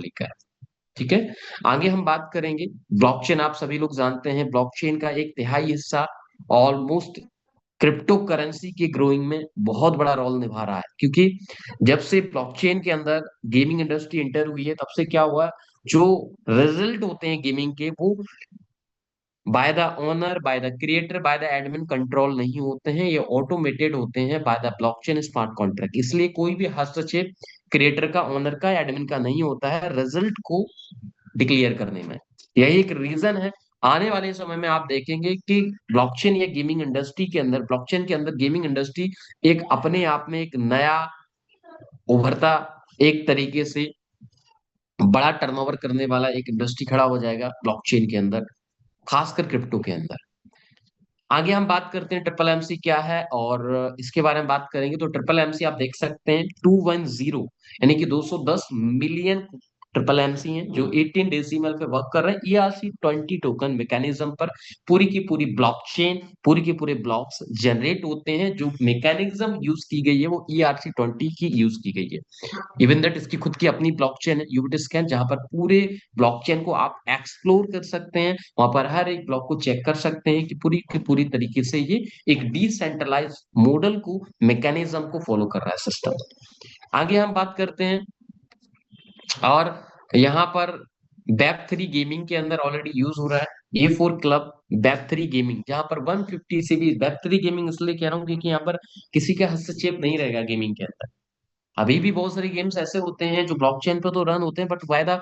लिखा है। ठीक है। आगे हम बात करेंगे ब्लॉकचेन। आप सभी लोग जानते हैं ब्लॉकचेन का एक तिहाई हिस्सा ऑलमोस्ट क्रिप्टो करेंसी के ग्रोइंग में बहुत बड़ा रोल निभा रहा है, क्योंकि जब से ब्लॉकचेन के अंदर गेमिंग इंडस्ट्री एंटर हुई है, तब से क्या हुआ, जो रिजल्ट होते हैं गेमिंग के, वो by the owner, by the creator, by the admin control नहीं होते हैं, ये ऑटोमेटेड होते हैं by the blockchain smart contract. इसलिए कोई भी हस्तक्षेप क्रिएटर का, ओनर का, एडमिन का नहीं होता है रिजल्ट को डिक्लेयर करने में। यही एक रीजन है। आने वाले समय में आप देखेंगे कि ब्लॉकचेन या गेमिंग इंडस्ट्री के अंदर, ब्लॉकचेन के अंदर गेमिंग इंडस्ट्री एक अपने आप में एक नया उभरता, एक तरीके से बड़ा टर्नओवर करने वाला एक इंडस्ट्री खड़ा हो जाएगा ब्लॉकचेन के अंदर, खासकर क्रिप्टो के अंदर। आगे हम बात करते हैं ट्रिपल एमसी क्या है, और इसके बारे में बात करेंगे तो ट्रिपल एमसी आप देख सकते हैं 210, यानी कि 210 मिलियन ट्रिपल एमसी हैं जो 18 डेसिमल पे वर्क कर रहे हैं ERC20 टोकन मैकेनिज्म पर। पूरी की पूरी ब्लॉकचेन, पूरी के पूरे ब्लॉक्स जनरेट होते हैं। जो मैकेनिज्म यूज की गई है वो ERC20 की यूज की गई है। इवन दैट इसकी खुद की अपनी ब्लॉकचेन है यूबिटस्कैन, जहां पर पूरे ब्लॉकचेन को आप एक्सप्लोर कर सकते हैं, वहां पर हर एक ब्लॉक को चेक कर सकते हैं कि पूरी की पूरी तरीके से ये एक डिसेंट्रलाइज मॉडल को, मैकेनिज्म को फॉलो कर रहा है सिस्टम। आगे हम बात करते हैं, और यहाँ पर वेब 3 गेमिंग के अंदर ऑलरेडी यूज हो रहा है A4 क्लब वेब 3 गेमिंग, जहां पर 150 से भी वेब 3 गेमिंग इसलिए कह रहा हूँ क्योंकि यहाँ पर किसी का हस्तक्षेप नहीं रहेगा गेमिंग के अंदर। अभी भी बहुत सारे गेम्स ऐसे होते हैं जो ब्लॉकचेन पे तो रन होते हैं, बट वायदा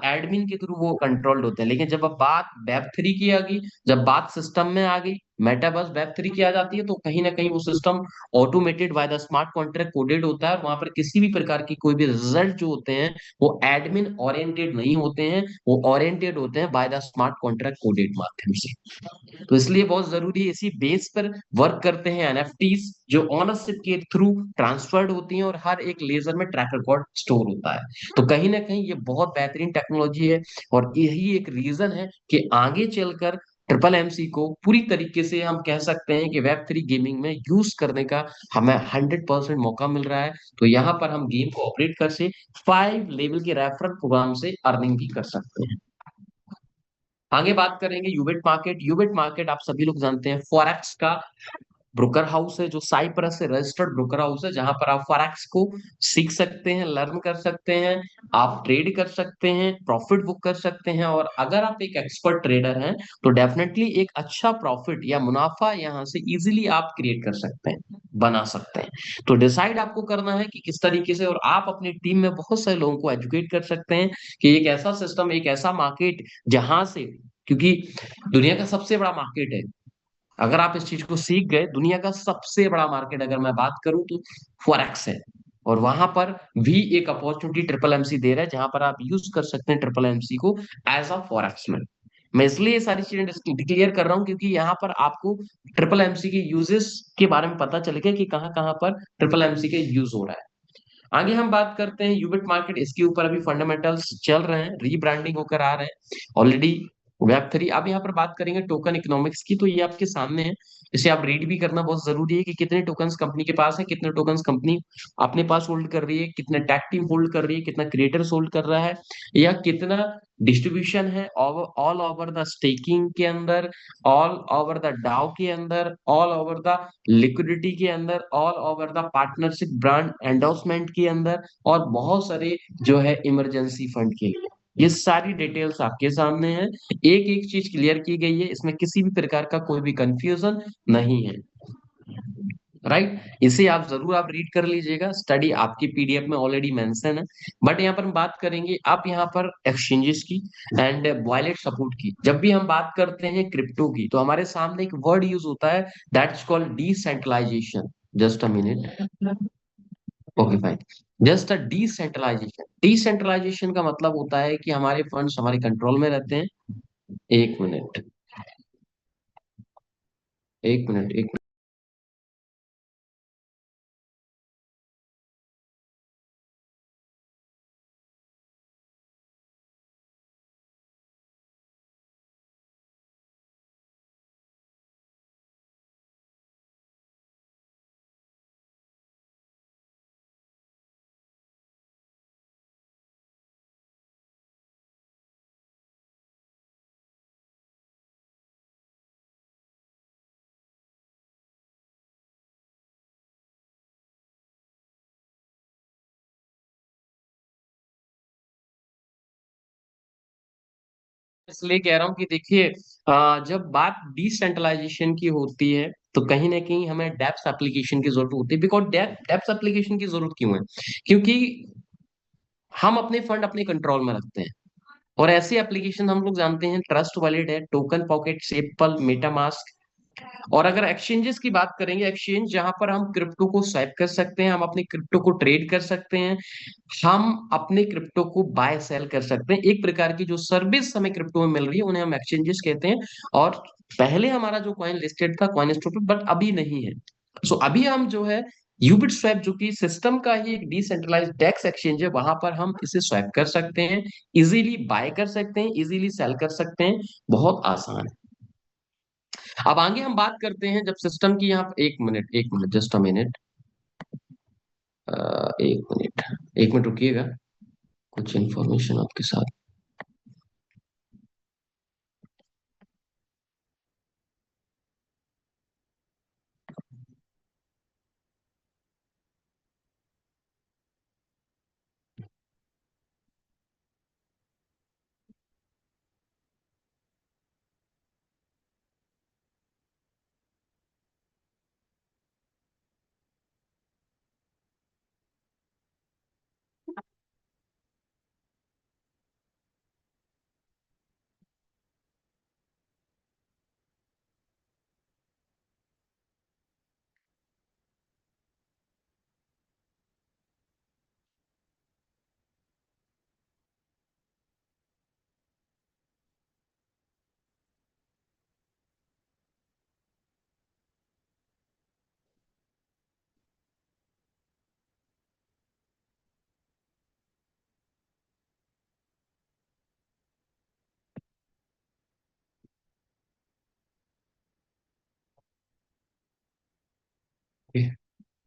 एडमिन के थ्रू वो कंट्रोल्ड होते हैं। लेकिन जब अब बात वेब 3 की आ गई, जब बात सिस्टम में आ गई, मेटावर्स वेब 3 की आ जाती है, तो कहीं ना कहीं वो system automated by the smart contract coded होता है, और वहां पर किसी भी प्रकार की कोई भी रिजल्ट जो होते हैं वो एडमिन ओरिएंटेड नहीं होते हैं, वो ओरिएंटेड होते हैं by the smart contract coded माध्यम से। तो इसलिए बहुत जरूरी है, इसी बेस पर वर्क करते हैं एनएफटीज जो ओनरशिप के थ्रू ट्रांसफर्ड होती हैं, और हर एक लेजर में ट्रैक रिकॉर्ड स्टोर होता है। तो कहीं ना कहीं ये बहुत बेहतरीन टेक्नोलॉजी है, और यही एक रीजन है कि आगे चलकर ट्रिपल एमसी को पूरी तरीके से हम कह सकते हैं कि वेब 3 गेमिंग में यूज करने का हमें 100% मौका मिल रहा है। तो यहाँ पर हम गेम को ऑपरेट कर से 5 लेवल के रेफरल प्रोग्राम से अर्निंग भी कर सकते हैं। आगे बात करेंगे यूबिट मार्केट। यूबिट मार्केट आप सभी लोग जानते हैं फॉरेक्स का ब्रोकर हाउस है, जो साइप्रस से रजिस्टर्ड ब्रोकर हाउस है, जहां पर आप फॉरेक्स को सीख सकते हैं, लर्न कर सकते हैं, आप ट्रेड कर सकते हैं, प्रॉफिट बुक कर सकते हैं। और अगर आप एक एक्सपर्ट ट्रेडर हैं तो डेफिनेटली एक अच्छा प्रॉफिट या मुनाफा यहां से इजीली आप क्रिएट कर सकते हैं, बना सकते हैं। तो डिसाइड आपको करना है कि किस तरीके से, और आप अपनी टीम में बहुत सारे लोगों को एजुकेट कर सकते हैं कि एक ऐसा सिस्टम, एक ऐसा मार्केट जहां से, क्योंकि दुनिया का सबसे बड़ा मार्केट है, अगर आप इस चीज को सीख गए, दुनिया का सबसे बड़ा मार्केट अगर मैं बात करूं तो फॉरेक्स है। और वहां पर भी एक अपॉर्चुनिटी ट्रिपल एमसी दे रहा है, जहां पर आप यूज कर सकते हैं ट्रिपल एमसी को एज अ फॉरेक्स में। मैं इसलिए ये सारी चीजें डिक्लेयर कर रहा हूं क्योंकि यहाँ पर आपको ट्रिपल एमसी के यूजेस के बारे में पता चलेगा कि कहाँ कहाँ पर ट्रिपल एमसी का यूज हो रहा है। आगे हम बात करते हैं यूबिट मार्केट। इसके ऊपर अभी फंडामेंटल्स चल रहे हैं, रीब्रांडिंग होकर आ रहे हैं ऑलरेडी वेब 3। अब यहाँ पर बात करेंगे टोकन इकोनॉमिक्स की, तो ये आपके सामने है, इसे आप रीड भी करना बहुत जरूरी है कि कितने टोकन्स कंपनी के पास है, कितने टोकन्स कंपनी अपने पास होल्ड कर रही है, कितने टैग टीम होल्ड कर रही है, कितना क्रिएटर्स होल्ड कर रहा है, या कितना डिस्ट्रीब्यूशन है ऑल ओवर द स्टेकिंग के अंदर, ऑल ओवर द डाउ के अंदर, ऑल ओवर द लिक्विडिटी के अंदर, all over the partnership brand endorsement के अंदर, और बहुत सारे जो है इमरजेंसी फंड के लिए। ये सारी डिटेल्स आपके सामने है, एक एक चीज क्लियर की गई है, इसमें किसी भी प्रकार का कोई भी कंफ्यूजन नहीं है। राइट, इसे आप जरूर आप रीड कर लीजिएगा, स्टडी आपकी PDF में ऑलरेडी मेंशन है। बट यहाँ पर हम बात करेंगे आप यहाँ पर एक्सचेंजेस की एंड वॉलेट सपोर्ट की। जब भी हम बात करते हैं क्रिप्टो की, तो हमारे सामने एक वर्ड यूज होता है, that's called decentralisation. Just a minute, okay fine. Just a decentralisation, decentralisation का मतलब होता है कि हमारे फंड्स हमारे कंट्रोल में रहते हैं। एक मिनट, एक मिनट, एक इसलिए कह रहा हूँ कि देखिए, जब बात डिसेंट्रलाइजेशन की होती है तो कहीं ना कहीं हमें डेप्थ एप्लीकेशन की जरूरत होती है। बिकॉज डेप्थ एप्लीकेशन की जरूरत क्यों है? क्योंकि हम अपने फंड अपने कंट्रोल में रखते हैं, और ऐसी एप्लीकेशन हम लोग जानते हैं ट्रस्ट वॉलेट है, टोकन पॉकेट, सेपल, मेटामास्क। और अगर एक्सचेंजेस की बात करेंगे, एक्सचेंज जहां पर हम क्रिप्टो को स्वैप कर सकते हैं, हम अपने क्रिप्टो को ट्रेड कर सकते हैं, हम अपने क्रिप्टो को बाय सेल कर सकते हैं। एक प्रकार की जो सर्विस हमें क्रिप्टो में मिल रही है उन्हें हम एक्सचेंजेस कहते हैं। और पहले हमारा जो कॉइन लिस्टेड था कॉइन स्टॉक, बट अभी नहीं है। सो अभी हम जो है यूबिट स्वैप, जो कि सिस्टम का ही एक डिसेंट्रलाइज्ड डेक्स एक्सचेंज है, वहां पर हम इसे स्वैप कर सकते हैं, इजीली बाय कर सकते हैं, इजीली सेल कर सकते हैं। बहुत आसान है। अब आगे हम बात करते हैं जब सिस्टम की, यहाँ एक मिनट जस्ट अ मिनट, एक मिनट रुकिएगा, कुछ इंफॉर्मेशन आपके साथ।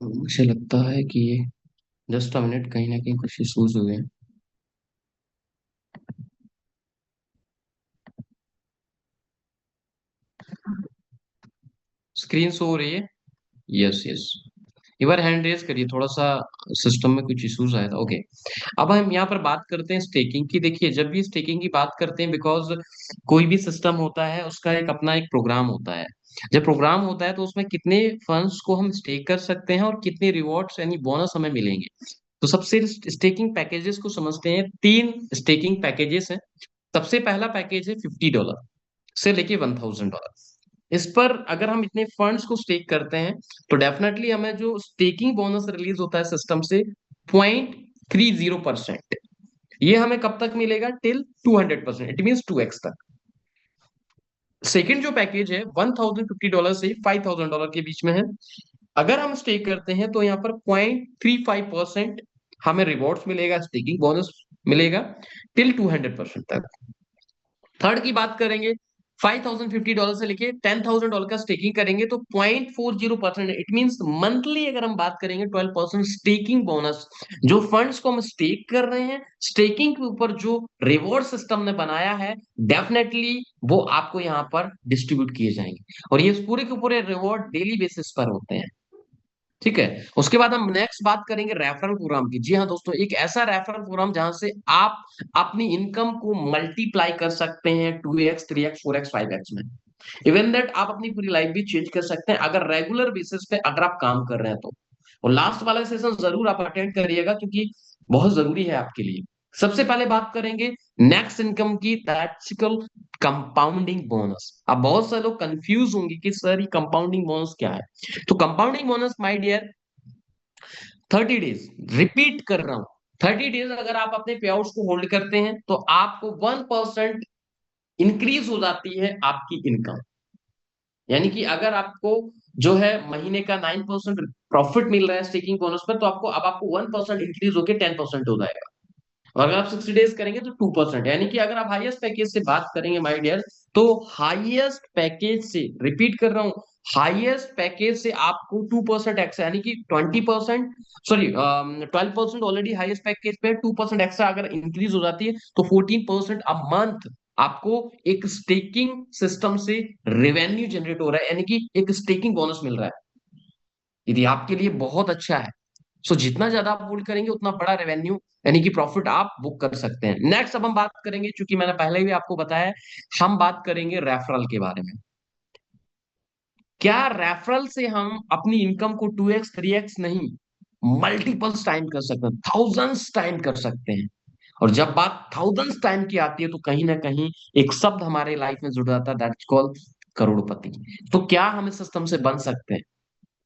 मुझे लगता है कि ये, जस्ट अ मिनट, कहीं ना कहीं कुछ इशूज हुए हैं। स्क्रीन शो हो रही है? Yes yes. एक बार हैंड रेज करिए, थोड़ा सा सिस्टम में कुछ इश्यूज आया था। ओके। अब हम यहाँ पर बात करते हैं स्टेकिंग की। देखिए, जब भी स्टेकिंग की बात करते हैं, बिकॉज कोई भी सिस्टम होता है उसका एक अपना एक प्रोग्राम होता है। जब प्रोग्राम होता है तो उसमें कितने फंड्स को हम स्टेक कर सकते हैं और कितने रिवॉर्ड्स यानी बोनस हमें मिलेंगे। तो सबसे स्टेकिंग पैकेजेस को समझते हैं। तीन स्टेकिंग पैकेजेस हैं। सबसे पहला पैकेज है $50 से लेके $1000। इस पर अगर हम इतने फंड्स को स्टेक करते हैं तो डेफिनेटली हमें जो स्टेकिंग बोनस रिलीज होता है सिस्टम से, 0.30%, ये हमें कब तक मिलेगा? टिल 200%, इट मीन 2x तक। सेकेंड जो पैकेज है $1050 से $5000 के बीच में है। अगर हम स्टेक करते हैं तो यहाँ पर 0.35% हमें रिवॉर्ड्स मिलेगा, स्टेकिंग बोनस मिलेगा टिल 200% तक। थर्ड की बात करेंगे, $5050 से लेके $10,000 का स्टेकिंग करेंगे तो 0.40%, इट मींस मंथली अगर हम बात करेंगे 12% स्टेकिंग बोनस। जो फंड्स को हम स्टेक कर रहे हैं, स्टेकिंग के ऊपर जो रिवॉर्ड सिस्टम ने बनाया है, डेफिनेटली वो आपको यहाँ पर डिस्ट्रीब्यूट किए जाएंगे, और ये पूरे के पूरे रिवॉर्ड डेली बेसिस पर होते हैं। ठीक है। उसके बाद हम नेक्स्ट बात करेंगे रेफरल प्रोग्राम की। जी हाँ दोस्तों, एक ऐसा रेफरल प्रोग्राम जहां से आप अपनी इनकम को मल्टीप्लाई कर सकते हैं 2x 3x 4x 5x में। इवन दैट आप अपनी पूरी लाइफ भी चेंज कर सकते हैं अगर रेगुलर बेसिस पे अगर आप काम कर रहे हैं तो। और लास्ट वाला सेशन जरूर आप अटेंड करिएगा, क्योंकि बहुत जरूरी है आपके लिए। सबसे पहले बात करेंगे नेक्स्ट इनकम की, दैट्सिकल कंपाउंडिंग बोनस। अब बहुत सारे लोग कंफ्यूज होंगे कि सर ये कंपाउंडिंग बोनस क्या है। तो compounding bonus my dear, 30 days, repeat कर रहा हूं, 30 डेज अगर आप अपने पे आउट्स को होल्ड करते हैं तो आपको 1% इंक्रीज हो जाती है आपकी इनकम। यानी कि अगर आपको जो है महीने का 9% प्रॉफिट मिल रहा है स्टेकिंग बोनस पर, तो आपको 1% इंक्रीज होकर 10% हो जाएगा। और अगर आप 60 डेज करेंगे तो 2%। यानी कि अगर आप हाईएस्ट पैकेज से बात करेंगे माय डियर, तो हाईएस्ट पैकेज से, रिपीट कर रहा हूं, हाईएस्ट पैकेज से आपको 2% एक्स्ट्रा, यानी कि 20%, सॉरी 12% ऑलरेडी हाईएस्ट पैकेज पे, 2% एक्स्ट्रा अगर इंक्रीज हो जाती है तो 14% अ मंथ आपको एक स्टेकिंग सिस्टम से रेवेन्यू जनरेट हो रहा है, यानी कि एक स्टेकिंग बोनस मिल रहा है। यदि आपके लिए बहुत अच्छा है। सो जितना ज्यादा आप होल्ड करेंगे उतना बड़ा रेवेन्यू यानी कि प्रॉफिट आप बुक कर सकते हैं। नेक्स्ट अब हम बात करेंगे, चूंकि मैंने पहले भी आपको बताया है, हम बात करेंगे रेफरल के बारे में। क्या रेफरल से हम अपनी इनकम को 2x 3x नहीं, मल्टीपल्स टाइम कर सकते हैं, थाउजेंड्स टाइम कर सकते हैं। और जब बात थाउजेंड्स टाइम की आती है तो कहीं ना कहीं एक शब्द हमारे लाइफ में जुड़ जाता है, दैट्स कॉल्ड करोड़पति। तो क्या हम इस सिस्टम से बन सकते हैं?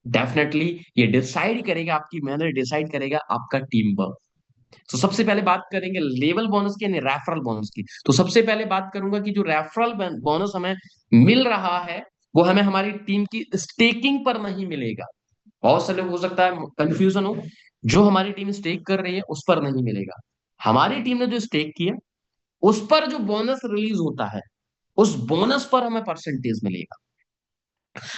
डेफिनेटली ये डिसाइड करेगा, आपकी मेहनत डिसाइड करेगा आपका टीम वर्क। तो सबसे पहले बात करेंगे लेवल बोनस की यानी रेफरल बोनस की। तो सबसे पहले बात करूंगा कि जो रेफरल बोनस हमें मिल रहा है वो हमें हमारी टीम की स्टेकिंग पर नहीं मिलेगा। बहुत से लोग हो सकता है कंफ्यूजन हो, जो हमारी टीम स्टेक कर रही है उस पर नहीं मिलेगा। हमारी टीम ने जो स्टेक किया उस पर जो बोनस रिलीज होता है उस बोनस पर हमें परसेंटेज मिलेगा।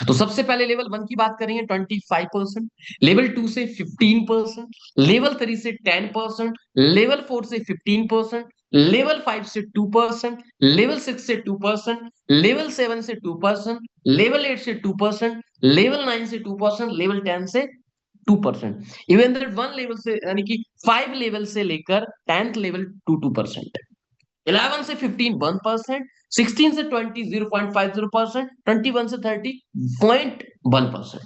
तो सबसे पहले लेवल 1 की बात करेंगे 25%, लेवल 2 से 15%, लेवल 3 से 10%, लेवल 4 से 15%, लेवल 5 से 2%, लेवल 6 से 2%, लेवल 7 से 2%, लेवल 8 से 2%, लेवल 9 से 2%, लेवल 10 से 2%। इवन दैट वन लेवल से यानी कि 5 लेवल से लेकर 10th लेवल 2%। 11 से 15 1%, 16 से 20 0.50%, 21 से 30 0.1%।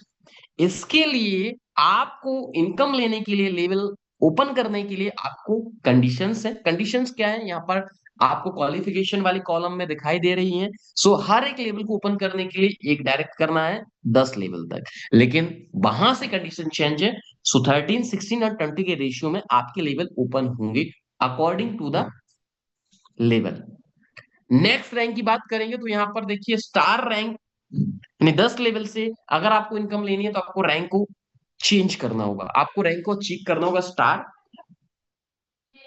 इसके लिए आपको इनकम लेने के लिए, लेवल ओपन करने के लिए आपको कंडीशंस है। कंडीशंस क्या है यहाँ पर आपको क्वालिफिकेशन वाली कॉलम में दिखाई दे रही हैं। सो हर एक लेवल को ओपन करने के लिए एक डायरेक्ट करना है 10 लेवल तक, लेकिन वहां से कंडीशन चेंज है। सो 13 16 और 20 के रेशियो में आपके लेवल ओपन होंगे according to the level. Next rank की बात करेंगे तो यहां पर देखिए स्टार रैंक यानी 10 लेवल से अगर आपको इनकम लेनी है तो आपको रैंक को चेंज करना होगा, आपको रैंक को अचीव करना होगा स्टार।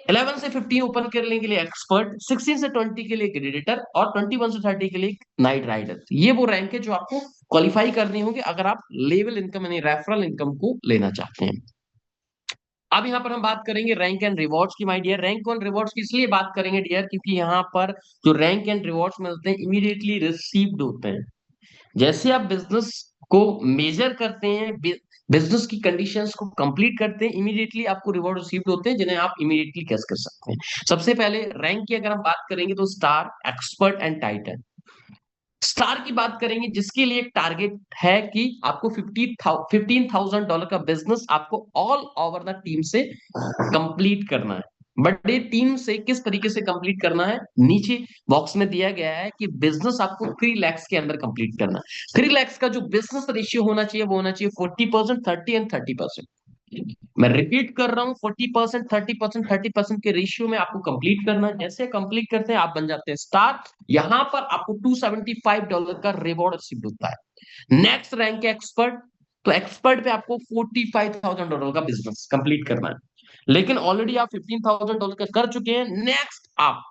11 से 15 ओपन करने के लिए एक्सपर्ट, 16 से 20 के लिए ग्रेडिटर और 21 से 30 के लिए नाइट राइडर। ये वो रैंक है जो आपको क्वालिफाई करनी होगी अगर आप लेवल इनकम यानी रेफरल इनकम को लेना चाहते हैं। अब यहाँ पर हम बात करेंगे रैंक एंड रिवॉर्ड्स की। My dear, rank and rewards की इसलिए बात करेंगे डियर क्योंकि यहाँ पर जो रैंक एंड रिवॉर्ड्स मिलते हैं इमीडिएटली रिसीव्ड होते हैं। जैसे आप बिजनेस को मेजर करते हैं, बिजनेस की कंडीशंस को कंप्लीट करते हैं, इमीडिएटली आपको रिवॉर्ड रिसीव्ड होते हैं जिन्हें आप इमीडिएटली कैश कर सकते हैं। सबसे पहले रैंक की अगर हम बात करेंगे तो star, expert and Titan. Star की बात करेंगे जिसके लिए एक टारगेट है कि आपको $15,000 का बिजनेस आपको ऑल ओवर द टीम से कंप्लीट करना है। बट ये टीम से किस तरीके से कंप्लीट करना है, नीचे बॉक्स में दिया गया है कि बिजनेस आपको 3 lakhs के अंदर कंप्लीट करना है। 3 lakhs का जो बिजनेस रेशियो होना चाहिए वो होना चाहिए 40%, 30 एंड 30%। मैं रिपीट कर रहा हूँ, 40% 30% 30% के रेशियो में आपको कंप्लीट करना है। जैसे कंप्लीट करते हैं आप बन जाते हैं स्टार। यहां पर आपको $275 का रिवॉर्ड रिसीव होता है। नेक्स्ट रैंक है एक्सपर्ट। तो एक्सपर्ट पे आपको $45,000 का बिजनेस कंप्लीट करना है, लेकिन ऑलरेडी आप $15,000 का कर चुके हैं। नेक्स्ट आप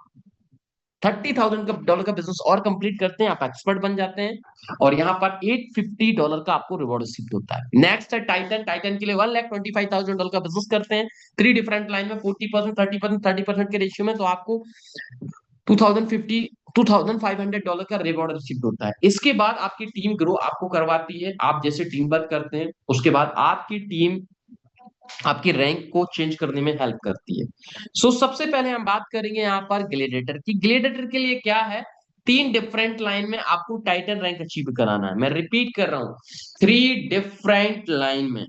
$30,000 का बिजनेस और कंप्लीट करते हैं, आप एक्सपर्ट बन जाते हैं और यहाँ पर $850 का आपको रिवॉर्ड रिसीव होता है। नेक्स्ट है टाइटन। टाइटन के लिए $1,25,000 का बिजनेस करते हैं, 3 डिफरेंट लाइन में 40% 30% 30% के रेशियो में, तो आपको 2050 $2,500 का रिवॉर्ड रिसीव होता है। इसके बाद आपकी टीम ग्रो आपको करवाती है, आप जैसे टीम वर्क करते हैं उसके बाद आपकी टीम आपकी रैंक को चेंज करने में हेल्प करती है। सबसे पहले हम बात करेंगे यहाँ पर ग्लेडिएटर की। ग्लेडिएटर के लिए क्या है, 3 डिफरेंट लाइन में आपको टाइटन रैंक अचीव कराना है। मैं रिपीट कर रहा हूं, 3 डिफरेंट लाइन में,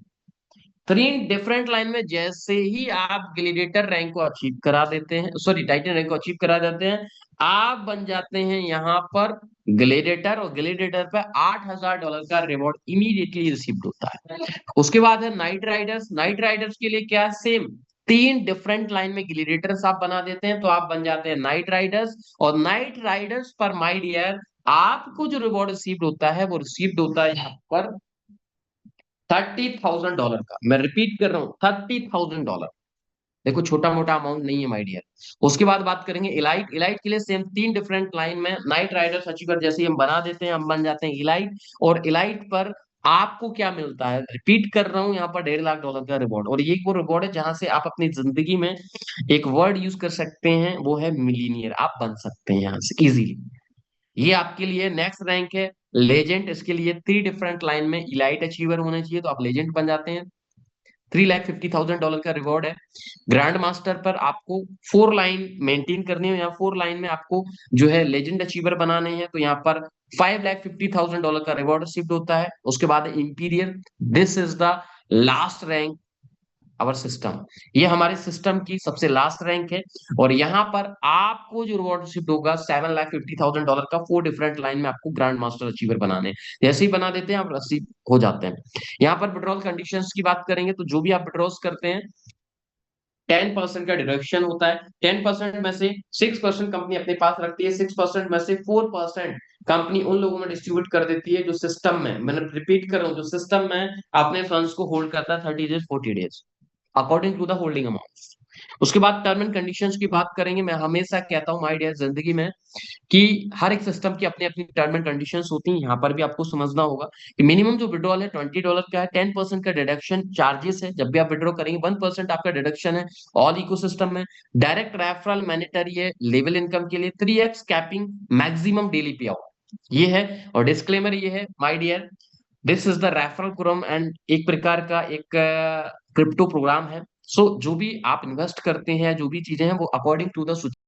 3 डिफरेंट लाइन में जैसे ही आप ग्लेडिएटर रैंक को अचीव करा देते हैं, सॉरी टाइटन रैंक को अचीव करा देते हैं, आप बन जाते हैं यहाँ पर ग्लेडिएटर। और ग्लेडिएटर पे $8,000 का रिवॉर्ड इमीडिएटली रिसीव होता है। उसके बाद है नाइट राइडर्स। नाइट राइडर्स के लिए क्या, सेम 3 डिफरेंट लाइन में ग्लेडिएटर्स आप बना देते हैं तो आप बन जाते हैं नाइट राइडर्स। और नाइट राइडर्स पर माय डियर आपको जो रिवॉर्ड रिसीव होता है वो रिसीव होता है यहाँ पर $30,000 का। मैं रिपीट कर रहा हूँ, $30,000। देखो छोटा मोटा अमाउंट नहीं है माय डियर। उसके बाद बात करेंगे इलाइट। इलाइट के लिए सेम 3 डिफरेंट लाइन में नाइट राइडर्स अचीवर जैसे ही हम बना देते हैं हम बन जाते हैं इलाइट। और इलाइट पर आपको क्या मिलता है, रिपीट कर रहा हूं, यहाँ पर $1.5 लाख का रिवॉर्ड। और ये वो रिवॉर्ड है जहां से आप अपनी जिंदगी में एक वर्ड यूज कर सकते हैं, वो है मिलीनियर। आप बन सकते हैं यहाँ से इजीली। ये आपके लिए नेक्स्ट रैंक है लेजेंड। इसके लिए 3 डिफरेंट लाइन में इलाइट अचीवर होने चाहिए तो आप लेजेंड बन जाते हैं। $3,50,000 का रिवॉर्ड है। ग्रैंड मास्टर पर आपको 4 लाइन मेंटेन करनी है, या 4 लाइन में आपको जो है लेजेंड अचीवर बनाने हैं, तो यहाँ पर $5,50,000 का रिवॉर्ड रिसीव्ड होता है। उसके बाद imperial, this is the last rank our system, ये हमारे सिस्टम की सबसे लास्ट रैंक है। और यहाँ पर आपको जो रिवॉर्ड रिसीव होगा $7,50,000 का, 4 डिफरेंट लाइन में आपको ग्रैंड मास्टर अचीवर बनाने हैं। जैसे ही बना देते हैं आप रिसीव हो जाते हैं। यहाँ पर विड्रॉल कंडीशंस की बात करेंगे तो जो भी आप विड्रॉल्स करते हैं 10% का डिडक्शन होता है। 10% में से 6% कंपनी अपने पास रखती है, 6% में से 4% कंपनी उन लोगों में डिस्ट्रीब्यूट कर देती है जो सिस्टम में, मैंने रिपीट कर रहा हूँ, जो सिस्टम में अपने फंड्स को होल्ड करता है 30 days 40 days according to the holding amount. उसके बाद टर्म एंड कंडीशंस की बात करेंगे। मैं हमेशा कहता हूं माय डियर जिंदगी में कि हर एक सिस्टम की अपनी अपनी टर्म एंड कंडीशंस होती हैं। यहाँ पर भी आपको समझना होगा कि मिनिमम जो विड्रॉल है $20 का है, 10% का डिडक्शन चार्जेस है जब भी आप विड्रॉ करेंगे, 1% आपका डिडक्शन है ऑल इकोसिस्टम में। डायरेक्ट रेफरल मैंडेटरी है लेवल इनकम के लिए, 3x capping maximum daily pay out ये है। और डिस्क्लेमर ये है my dear, this is the referral programme and एक प्रकार का एक क्रिप्टो प्रोग्राम है। सो जो भी आप इन्वेस्ट करते हैं, जो भी चीजें हैं वो अकॉर्डिंग टू द